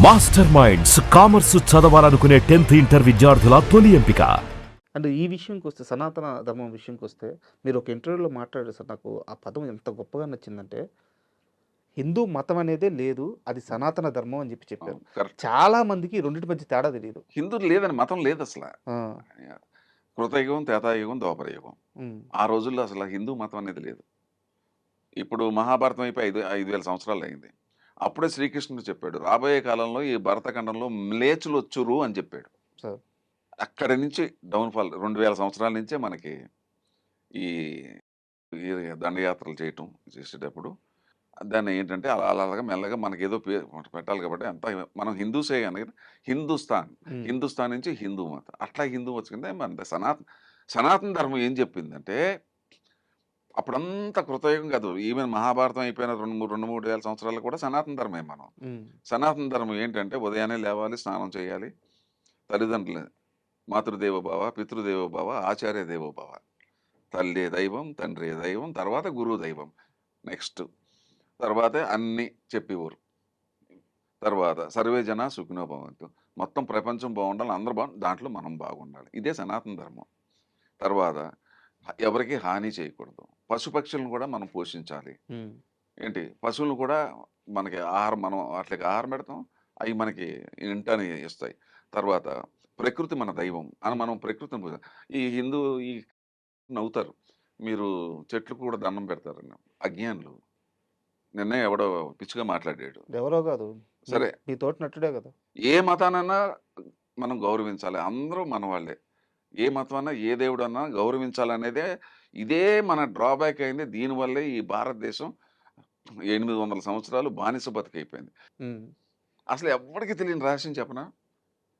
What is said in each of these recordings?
Master minds commerce చదవాలనుకునే 10th inter విద్యార్థుల తొలి ఎంపిక. అండ్ ఈ విషయంకి వస్తే సనాతన ధర్మం విషయంకి వస్తే మీరు ఒక ఇంటర్వ్యూలో మాట్లాడారు సార్. నాకు ఆ పదం ఎంత గొప్పగా నచ్చిందంటే హిందూ మతం అనేదే లేదు, అది సనాతన ధర్మం అని చెప్పారు. కరెక్ట్. చాలా మందికి ఈ రెండింటి మధ్య తేడా తెలియదు. హిందువులు లేదని మతం లేదు అసలు. కృతయుగం, త్రేతాయుగం, ద్వాపరయుగం. ఆ రోజుల్లో అసలు హిందూ మతం అనేది లేదు. ఇప్పుడు మహాభారతం అయిపోయి 5,000 సంవత్సరాలు అయింది. అప్పుడే శ్రీకృష్ణుడు చెప్పాడు, రాబోయే కాలంలో ఈ భరతఖండంలో మ్లేచ్చులు వచ్చురు అని చెప్పాడు. సార్ అక్కడి నుంచి డౌన్ఫాల్ 2,000 సంవత్సరాల నుంచే మనకి ఈ ఈ దండయాత్రలు చేసేటప్పుడు దాన్ని ఏంటంటే అలా అలాగా మెల్లగా మనకి ఏదో పెట్టాలి కాబట్టి అంతా మనం హిందూసే కానీ హిందుస్థాన్ నుంచి హిందూ మతం అట్లా హిందూ వచ్చిందే మన సనాతన ధర్మం ఏం చెప్పిందంటే అప్పుడంతా కృతయుగం కాదు, ఈవెన్ మహాభారతం అయిపోయిన 2-3 వేల సంవత్సరాలు కూడా సనాతన ధర్మే. మనం సనాతన ధర్మం ఏంటంటే ఉదయాన్నే లేవాలి, స్నానం చేయాలి, తల్లిదండ్రులు మాతృదేవోభవ, పితృదేవోభవ, ఆచార్య దేవోభవ, తల్లి దైవం, తండ్రి దైవం, తర్వాత గురువు దైవం, నెక్స్ట్ తర్వాత అన్నీ చెప్పేవారు. తర్వాత సర్వే జన సుఖినో భవంతు, మొత్తం ప్రపంచం బాగుండాలి, అందరూ దాంట్లో మనం బాగుండాలి. ఇదే సనాతన ధర్మం. తర్వాత ఎవరికి హాని చేయకూడదు, పశుపక్షులను కూడా మనం పోషించాలి. ఏంటి పశువులను కూడా మనకి ఆహారం, మనం వాటికి ఆహారం పెడతాం, అవి మనకి ఇంటని ఇస్తాయి. తర్వాత ప్రకృతి మన దైవం అని మనం ప్రకృతిని ఈ హిందూ ఈ నవ్వుతారు, మీరు చెట్లు కూడా దండం పెడతారని. అజ్ఞానులు. నిన్నే ఎవడో పిచ్చిగా మాట్లాడాడు, ఎవరో కాదు, సరే మీ తోటి నట్టుడే కదా. ఏ మతానన్నా మనం గౌరవించాలి, అందరూ మన వాళ్ళే. ఏ మతం అన్నా ఏ దేవుడు అన్నా గౌరవించాలనేదే ఇదే మన డ్రాబ్యాక్ అయింది. దీనివల్లే ఈ భారతదేశం 800 సంవత్సరాలు బానిస బతికైపోయింది. అసలు ఎవరికి తెలియని రహస్యం చెప్పనా,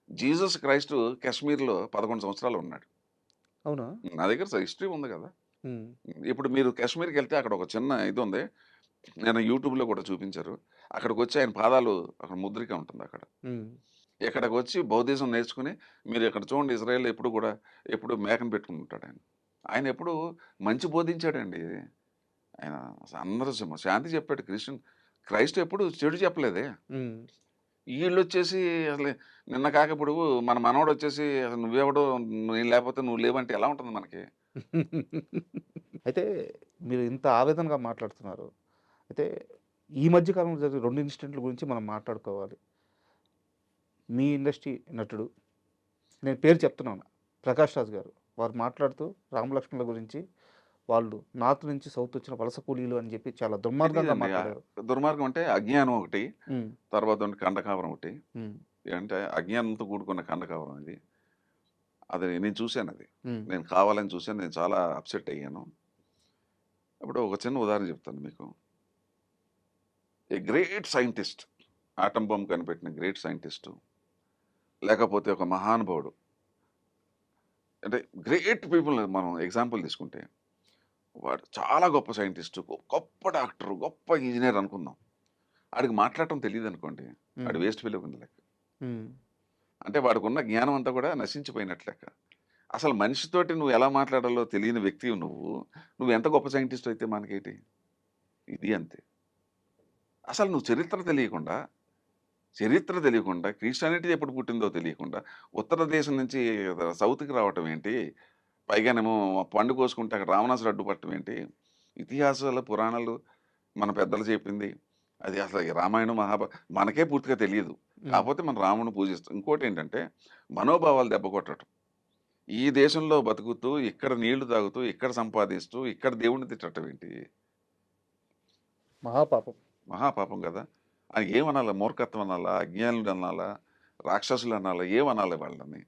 జీసస్ క్రైస్ట్ కాశ్మీర్లో 11 సంవత్సరాలు ఉన్నాడు. అవునా? నా దగ్గర హిస్టరీ ఉంది కదా. ఇప్పుడు మీరు కాశ్మీర్కి వెళ్తే అక్కడ ఒక చిన్న ఇది ఉంది, నేను యూట్యూబ్లో కూడా చూపించారు. అక్కడికి వచ్చి ఆయన పాదాలు అక్కడ ముద్రిక ఉంటుంది. అక్కడ ఇక్కడికి వచ్చి బౌద్ధిజం నేర్చుకుని మీరు ఇక్కడ చూడండి, ఇజ్రాయెల్ ఎప్పుడు మేకను పెట్టుకుని ఉంటాడు. ఆయన ఎప్పుడు మంచి బోధించాడండి. ఆయన అందరూ శాంతి చెప్పాడు. క్రైస్ట్ ఎప్పుడు చెడు చెప్పలేదే. వీళ్ళు వచ్చేసి అసలు నిన్న కాకపోడు మన మనవడు వచ్చేసి అసలు నువ్వెవడో, నేను లేకపోతే నువ్వు లేవంటే ఎలా ఉంటుంది మనకి. అయితే మీరు ఇంత ఆవేదనగా మాట్లాడుతున్నారు. అయితే ఈ మధ్యకాలంలో జరిగే 2 ఇన్సిడెంట్ల గురించి మనం మాట్లాడుకోవాలి. మీ ఇండస్ట్రీ నటుడు, నేను పేరు చెప్తున్నాను, ప్రకాష్ రాజ్ గారు, వారు మాట్లాడుతూ రామలక్ష్మణుల గురించి వాళ్ళు నార్త్ నుంచి సౌత్ వచ్చిన వలస కూలీలు అని చెప్పి చాలా దుర్మార్గంగా మాట్లాడారు. దుర్మార్గం అంటే అజ్ఞానం ఒకటి, తర్వాత కండకావరం ఒకటి. అంటే అజ్ఞానంతో కూడుకున్న కండకావరం అది నేను చూశాను. అది నేను కావాలని చూశాను. నేను చాలా అప్సెట్ అయ్యాను. ఇప్పుడు ఒక చిన్న ఉదాహరణ చెప్తాను మీకు. A great scientist, atom bomb కనిపెట్టిన గ్రేట్ సైంటిస్టు, లేకపోతే ఒక మహానుభావుడు, అంటే గ్రేట్ పీపుల్ మనం ఎగ్జాంపుల్ తీసుకుంటే, వాడు చాలా గొప్ప సైంటిస్టు, గొప్ప డాక్టరు, గొప్ప ఇంజనీర్ అనుకుందాం. వాడికి మాట్లాడటం తెలియదు అనుకోండి, వాడు వేస్ట్ ఫెలో కింద లెక్క. అంటే వాడికి ఉన్న జ్ఞానం అంతా కూడా నశించిపోయినట్లు లెక్క. అసలు మనిషితోటి నువ్వు ఎలా మాట్లాడాలో తెలియని వ్యక్తి నువ్వు ఎంత గొప్ప సైంటిస్ట్ అయితే మనకేంటి. ఇది అంతే. అసలు నువ్వు చరిత్ర తెలియకుండా క్రిస్టియానిటీ ఎప్పుడు పుట్టిందో తెలియకుండా ఉత్తర దేశం నుంచి సౌత్కి రావటం ఏంటి, పైగానేమో పండు కోసుకుంటే అక్కడ రావణాసుడు అడ్డుపట్టడం ఏంటి. ఇతిహాసాలు పురాణాలు మన పెద్దలు చెప్పింది అది అసలు రామాయణం మనకే పూర్తిగా తెలియదు. కాకపోతే మనం రాముడిని పూజిస్తాం. ఇంకోటి ఏంటంటే మనోభావాలు దెబ్బ కొట్టడం. ఈ దేశంలో బతుకుతూ ఇక్కడ నీళ్లు తాగుతూ ఇక్కడ సంపాదిస్తూ ఇక్కడ దేవుడిని తిట్టడం ఏంటి, మహాపాపం కదా. అని ఏమనాలా, మూర్ఖత్వం అనాలా, అజ్ఞానులు అనాలా, రాక్షసులు అనాలా, ఏమనాలి వాళ్ళని.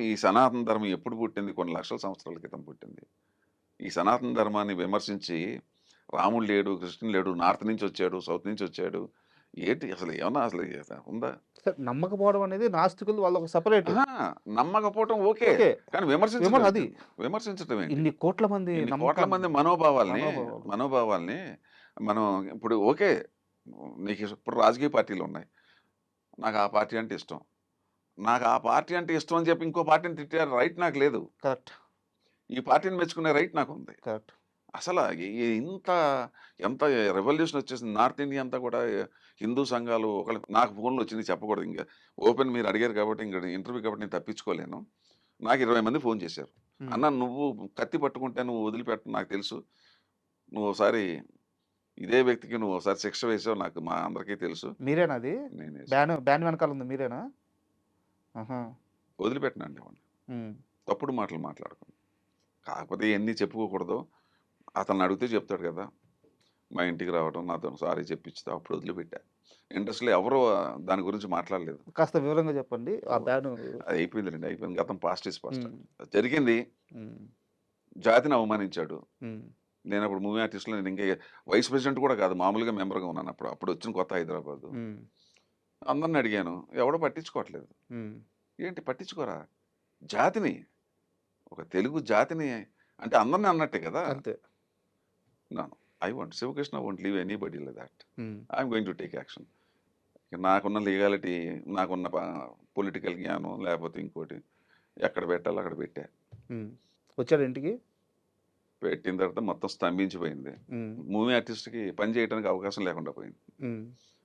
ఈ సనాతన ధర్మం ఎప్పుడు పుట్టింది? కొన్ని లక్షల సంవత్సరాల క్రితం పుట్టింది. ఈ సనాతన ధర్మాన్ని విమర్శించి రాముడు లేడు, కృష్ణుడు లేడు, నార్త్ నుంచి వచ్చాడు, సౌత్ నుంచి వచ్చాడు, ఏంటి అసలు ఏమన్నా అసలు ఉందా? నమ్మకపోవడం అనేది నాస్తికులు వాళ్ళ సపరేట్. నమ్మకపోవటం ఓకే, కానీ విమర్శించడం ఏంటి? ఇన్ని కోట్ల మంది మనోభావాల్ని మనం ఇప్పుడు ఓకే, నీకు ఇప్పుడు రాజకీయ పార్టీలు ఉన్నాయి, నాకు ఆ పార్టీ అంటే ఇష్టం, అని చెప్పి ఇంకో పార్టీని తిట్టే రైట్ నాకు లేదు. కరెక్ట్. ఈ పార్టీని మెచ్చుకునే రైట్ నాకు ఉంది. కరెక్ట్. అసలు ఇంత ఎంత రెవల్యూషన్ వచ్చేసింది. నార్త్ ఇండియా అంతా కూడా హిందూ సంఘాలు నాకు ఫోన్‌లు వచ్చినాయి చెప్పకూడదు ఇంక. ఓపెన్ మీరు అడిగారు కాబట్టి ఇంక ఇంటర్వ్యూ కాబట్టి నేను తప్పించుకోలేను. నాకు 20 మంది ఫోన్ చేశారు. హ్మ్. "అన్న నువ్వు కత్తి పట్టుకుంటే నువ్వు వదిలిపెట్టను నాకు తెలుసు. నువ్వు ఒకసారి ఇదే వ్యక్తికి నువ్వు ఒకసారి శిక్ష వేసావు నాకు మా అందరికీ తెలుసు." మీరేనా అది? నేనేసి బ్యాన్ వెనకాల ఉంది మీరేనా? ఆహా! వదిలిపెట్టనండి వాడిని. హ్మ్. తప్పుడు మాటలు మాట్లాడకుండా. కాకపోతే ఇయన్నీ చెప్పుకోకూడదు. అతన్ని అడిగితే చెప్తాడు కదా! మా ఇంటికి రావడం, నాతో సారీ చెప్పించితే అప్పుడు వదిలిపెట్టా. ఇండస్ట్రీలో ఎవరు దాని గురించి మాట్లాడలేదు. కాస్త వివరంగా చెప్పండి. ఆ బ్యాను. అది అయిపోయిందిలెండి. అయిపోయింది. గతం పాస్ట్ ఈస్ పాస్ట్. హ్మ్. జరిగింది. హ్మ్. జాతిని అవమానించాడు. హ్మ్. నేనప్పుడు మూవీ ఆర్టిస్ట్‌లో నేను ఇంకా వైస్ ప్రెసిడెంట్ కూడా కాదు. మామూలుగా మెంబర్‌గా ఉన్నాను అప్పుడు. అప్పుడొచ్చిన కొత్త హైదరాబాదు. హ్మ్. అందరిని అడిగాను. ఎవడు పట్టించుకోవట్లేదు. హ్మ్. ఏంటి పట్టించుకోరా? జాతిని, ఒక తెలుగు జాతిని అంటే అందరిని అన్నట్టే కదా! అంతే. No. I won't Sivakrishna won't leave anybody like that. Hmm. I am going to take action. నాకున్న లీగాలిటీ, నాకున్న పొలిటికల్ జ్ఞానం లేకపోతే ఇంకోటి ఎక్కడ పెట్టాలో అక్కడ పెట్టా. హ్మ్. వచ్చాడా ఇంటికి? పెట్టిన తర్వాత మొత్తం స్తంభించిపోయింది. హ్మ్. మూవీ ఆర్టిస్ట్‌కి పని చేయడానికి అవకాశం లేకుండా పోయింది. హ్మ్.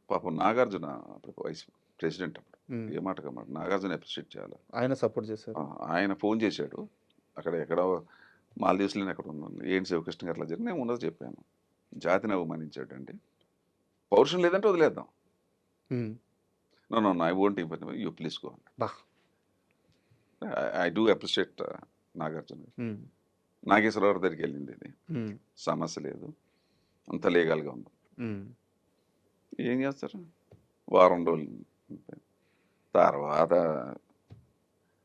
పాపం నాగార్జున అప్పుడు వైస్ ప్రెసిడెంట్ అప్పుడు. హ్మ్. ఏ మాటకి ఆ మాట. నాగార్జున అప్రిషియేట్ చేయాలి. ఆయన సపోర్ట్ చేశారు. ఆయన ఫోన్ చేశాడు. అక్కడ ఎక్కడో మాల్దీవ్స్‌లోనే ఎక్కడో ఉన్నాను. ఏంటి శివకృష్ణ గారు అట్లా జరిగింది. నేను ఉన్నది చెప్పాను. జాతిని అవమానించాడండి. పౌరుషం లేదంటే వదిలేద్దాం. హ్మ్. No, no, no, I won't even you please go. అబ్బా! ఐ డూ అప్రిషియేట్ నాగార్జున గారు. హ్మ్. నాగేశ్వరరావు దగ్గరికెళ్ళింది ఇది. హ్మ్. సమస్య లేదు. అంతా లీగల్‌గా ఉంది. హ్మ్. ఏం చేస్తారు? వారం రోజులు అంతే. తర్వాత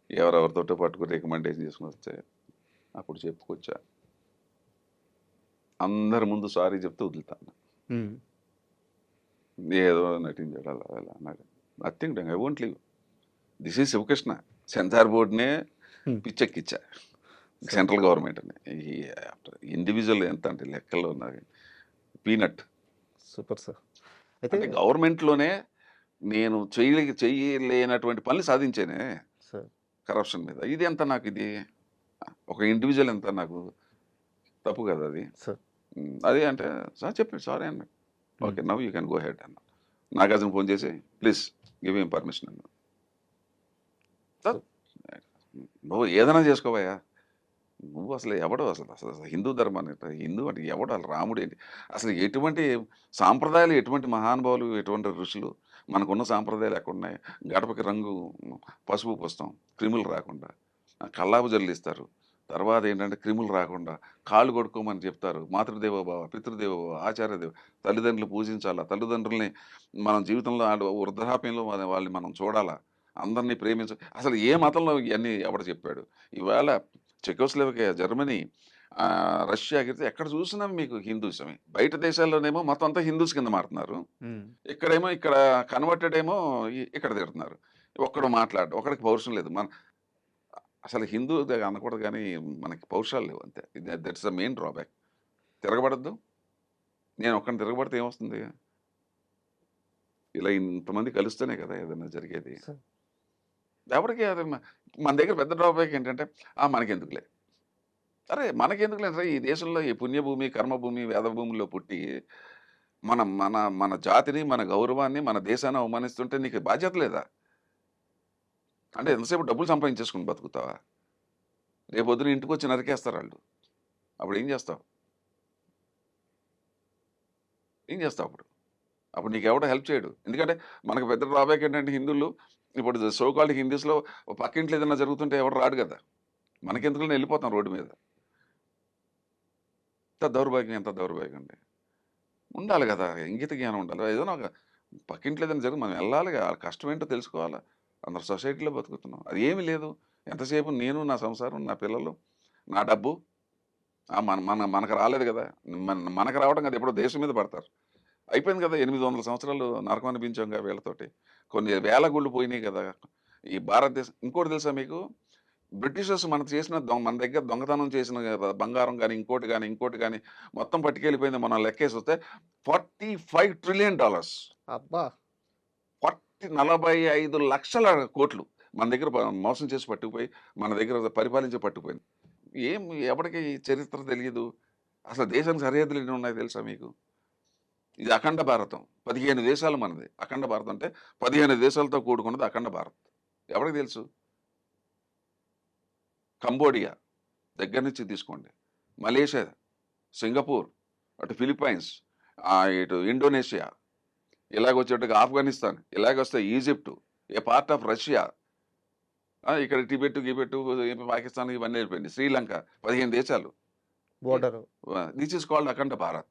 ఎవరెవరితోటో పట్టుకొని రికమెండేషన్ చేసుకొని వస్తే అప్పుడు చెప్పుకొచ్చా. అందరి ముందు సారీ చెప్తే వదులుతాను. హ్మ్. ఏదో నటించాడు అలా అలా అన్నాడు. Nothing doing. I won't leave. This is Sivakrishna. Censor బోర్డ్‌నే హ్మ్. పిచ్చెక్కిచ్చా. సూపర్. సెంట్రల్ గవర్నమెంట్‌ని. ఈ ఇండివిడ్యువల్ ఎంత అంటే లెక్కల్లో ఉన్నది పీనట్. Super sir. అయితే అంటే గవర్నమెంట్‌లోనే నేను చేయలేనటువంటి పనులు సాధించానే సార్. కరప్షన్ మీద. ఇది ఎంత నాకు ఇది? ఒక ఇండివిడ్యువల్ ఎంత నాకు తప్పు కదా అది. సార్. అది అంటే సార్ చెప్పాడు సారీ అన్నాడు. హ్మ్. Okay. Now you can go head అన్నా. నాగార్జున ఫోన్ చేసి ప్లీజ్ గివ్ హిమ్ పర్మిషన్ అన్నాడు. సార్ సూప్ నువ్వు ఏదైనా చేసుకోవయ్యా. నువ్వు అసలు ఎవడు అసలు అసలు అసలు హిందూ ధర్మాన్ని హిందూ అంటే ఎవడు అసలు రాముడు ఏంటి? అసలు ఎటువంటి సాంప్రదాయాలు, ఎటువంటి మహానుభావులు, ఎటువంటి ఋషులు మనకున్న సాంప్రదాయాలు ఎక్కడున్నాయి? గడపకి రంగు పసుపు పూస్తాం క్రిములు రాకుండా. కల్లాపు జల్లిస్తారు. తర్వాత ఏంటంటే క్రిములు రాకుండా కాళ్ళు కొడుక్కోమని చెప్తారు. మాతృదేవోభవ, పితృదేవోభవ, ఆచార్యదేవ తల్లిదండ్రులు పూజించాలా. తల్లిదండ్రుల్ని మనం జీవితంలో వృద్ధాప్యంలో వాళ్ళని మనం చూడాలా. అందరిని అసలు ఏ మతంలో ఇయన్నీ ఎవడు చెప్పాడు? ఇవాళ చెకోస్లోవకియా, జర్మనీ, రష్యాకి ఎక్కడ చూసినా మీకు హిందూయిజమే. బయట దేశాల్లోనేమో మొత్తం అంతా హిందూస్ కింద మారుతున్నారు. హ్మ్. ఇక్కడేమో ఇక్కడ కన్వర్టెడ్ ఏమో ఇక్కడ తిడుతున్నారు. ఒక్కడు మాట్లాడడు. ఒకడికి పౌరుషం లేదు. అసలు హిందూ అనకూడదు గానీ మనకి పౌరుషాలు లేవు అంతే. That's the main drawback. తిరగబడొద్దు. నేను ఒక్కడిని తిరగబడితే ఏమొస్తుంది? ఇలా ఇంతమంది కలిస్తేనే కదా ఏదైనా జరిగేది. సార్. ఎవరికీ అది మన దగ్గర పెద్ద డ్రాబ్యాక్ ఏంటంటే, మనకెందుకులే. అరే! మనకెందుకులే ఈ దేశంలో ఈ పుణ్యభూమి, కర్మభూమి, వేదభూముల్లో పుట్టి మన మన మన జాతిని, మన గౌరవాన్ని, మన దేశాన్ని అవమానిస్తుంటే నీకు బాధ్యత లేదా? అంటే సార్. ఎంతసేపు డబ్బులు సంపాదించేసుకొని బతుకుతావా? రేపొద్దున ఇంటికొచ్చి నరికేస్తారాళ్ళు. అప్పుడేం చేస్తావు? ఏం చేస్తావు అప్పుడు? అప్పుడు నీకెవడు హెల్ప్ చేయడు. ఎందుకంటే మనకు పెద్ద డ్రాబ్యాక్ ఏంటంటే హిందువులు ఇప్పుడు సో కాల్డ్ హిందూస్‌లో పక్కింట్లో ఏదైనా జరుగుతుంటే ఎవడు రాడు కదా! హ్మ్. మనకెందుకులే ఎళ్ళిపోతాం రోడ్డు మీద. ఎంత దౌర్భాగ్యం అండి. ఉండాలి గదా! ఇంగిత జ్ఞానం ఉండాలి. ఏదైనా ఒక పక్కింట్లో ఏదైనా జరిగితే మనం వెళ్ళాలిగా. ఆళ్ళ కష్టం ఏంటో తెలుసుకోవాలా. అందరు సొసైటీలో బతుకుతున్నాం. అది ఏమి లేదు. ఎంతసేపు నేను, నా సంసారం, నా పిల్లలు, నా డబ్బు. మన మన మనకు రాలేదు గదా! మనకు రావడం కాదు ఎప్పుడో దేశం మీద పడతారు. అయిపోయింది కదా! 800 సంవత్సరాలు నరకం అనిపించాంగా వీళ్ళతోటి. కొన్ని వేల గుళ్ళు పోయినాయి గదా! ఈ భారతదేశం ఇంకోటి తెలుసా మీకు? బ్రిటిషర్స్ మనకు చేసిన మన దగ్గర దొంగతనం చేసిన బంగారం గాని, ఇంకోటి గాని మొత్తం పట్టుకెళ్ళిపోయింది మనం లెక్కేసొస్తే $45 ట్రిలియన్. అబ్బా! 45,00,000 కోట్లు మన దగ్గర మోసం చేసి పట్టుకుపోయి, మన దగ్గర పరిపాలించి పట్టుకుపోయింది. ఏం ఎవడికి చరిత్ర తెలీదు. అసలు దేశానికి సరిహద్దులు ఎన్ని ఉన్నాయి తెలుసా మీకు? ఇది అఖండ భారతం. 15 దేశాలు మనది. అఖండ భారతం అంటే 15 దేశాలతో కూడుకున్నది అఖండ భారత్. ఎవరికి తెలుసు? కంబోడియా దగ్గర నుంచి తీసుకోండి. మలేషియా, సింగపూర్, అటు ఫిలిప్పైన్స్, ఇటు ఇండోనేషియా, ఇలాగొచ్చేట్టుగా ఆఫ్ఘనిస్తాన్, ఇలాగొస్తే Egypt, a part of Russia, ఇక్కడ టిబెట్, గిబెట్, పాకిస్తాన్ ఇవన్నీ వెళ్ళిపోయింది. శ్రీలంక 15 దేశాలు. Border. This is called Akhand Bharat.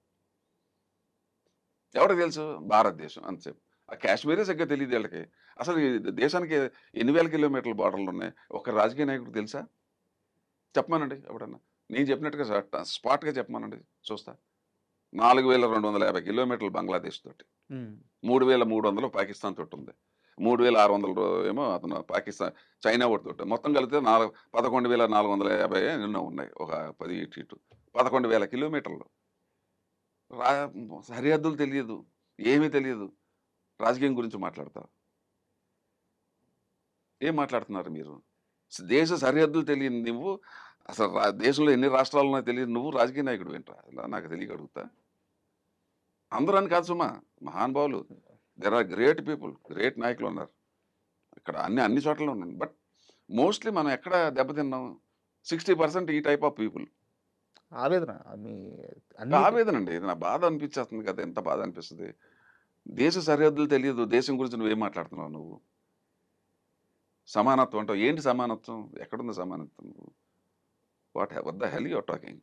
ఎవరికి తెలుసు? భారతదేశం అంతసేపు. ఆ కాశ్మీరే సరిగ్గా తెలియదు వీళ్ళకి. అసలు ఈ దేశానికి ఎన్ని వేల కిలోమీటర్ల బార్డర్లు ఉన్నాయి? ఒక రాజకీయ నాయకుడికి తెలుసా? చెప్పమానండి ఎవడన్నా. నేను చెప్పినట్టుగా స్పాట్గా చెప్పమానండి చూస్తా. 4250 కిలోమీటర్లు బంగ్లాదేశ్ తోటి, 3300 పాకిస్తాన్ తోటి ఉంది, 3600 ఏమో అతను పాకిస్తాన్ చైనా తోటి, మొత్తం కలిపితే 11,450 ఎన్నో ఉన్నాయి. ఒక 10 ఇటు 11,000 కిలోమీటర్లు. రా సరిహద్దులు తెలియదు, ఏమీ తెలియదు. రాజకీయం గురించి మాట్లాడతారు. ఏం మాట్లాడుతున్నారు మీరు? దేశ సరిహద్దులు తెలియని నువ్వు, అసలు దేశంలో ఎన్ని రాష్ట్రాలు ఉన్నాయో తెలియదు నువ్వు రాజకీయ నాయకుడు ఏంట్రా? అలా నాకు తెలియక అడుగుతా. అందరూ అని కాదు సుమా, మహానుభావులు, there are great people, great నాయకులు ఉన్నారు ఇక్కడ, అన్ని చోట్ల ఉన్నాను. బట్ మోస్ట్లీ మనం ఎక్కడ దెబ్బతిన్నాం? 60% ఈ టైప్ ఆఫ్ పీపుల్. ఆవేదన మీ అన్ని ఆవేదన అండి, ఇది నా బాధ అనిపించేస్తుంది కదా. ఎంత బాధ అనిపిస్తుంది. దేశ సరిహద్దులు తెలియదు, దేశం గురించి నువ్వేం మాట్లాడుతున్నావు నువ్వు? సమానత్వం అంటావు. ఏంటి సమానత్వం? ఎక్కడుంది సమానత్వం? What the hell you are talking?